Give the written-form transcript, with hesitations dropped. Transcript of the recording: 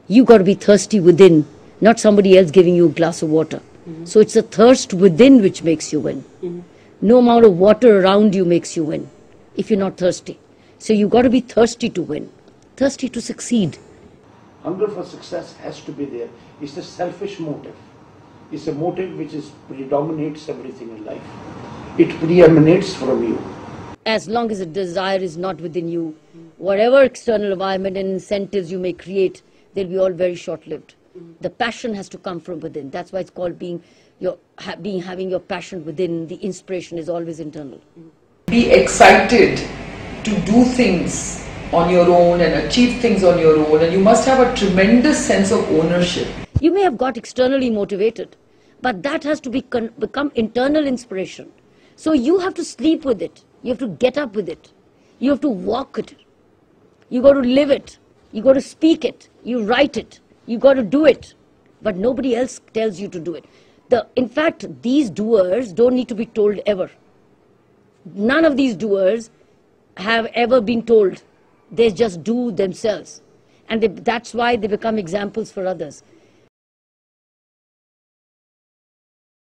You got to be thirsty within, not somebody else giving you a glass of water. So it's the thirst within which makes you win. No amount of water around you makes you win if you're not thirsty. So you got to be thirsty to win, thirsty to succeed. Hunger for success has to be there. It's a selfish motive. It's a motive which predominates everything in life. It preemanates from you. As long as the desire is not within you, whatever external environment and incentives you may create, they'll be all very short-lived. The passion has to come from within. That's why it's called having your passion within. The inspiration is always internal. Be excited to do things on your own and achieve things on your own, and you must have a tremendous sense of ownership. You may have got externally motivated, but that has to become internal inspiration. So you have to sleep with it. You have to get up with it. You have to walk it. You got to live it. You got to speak it. You write it. You got to do it. But nobody else tells you to do it. In fact, these doers don't need to be told ever. None of these doers have ever been told. They just do themselves. And that's why they become examples for others.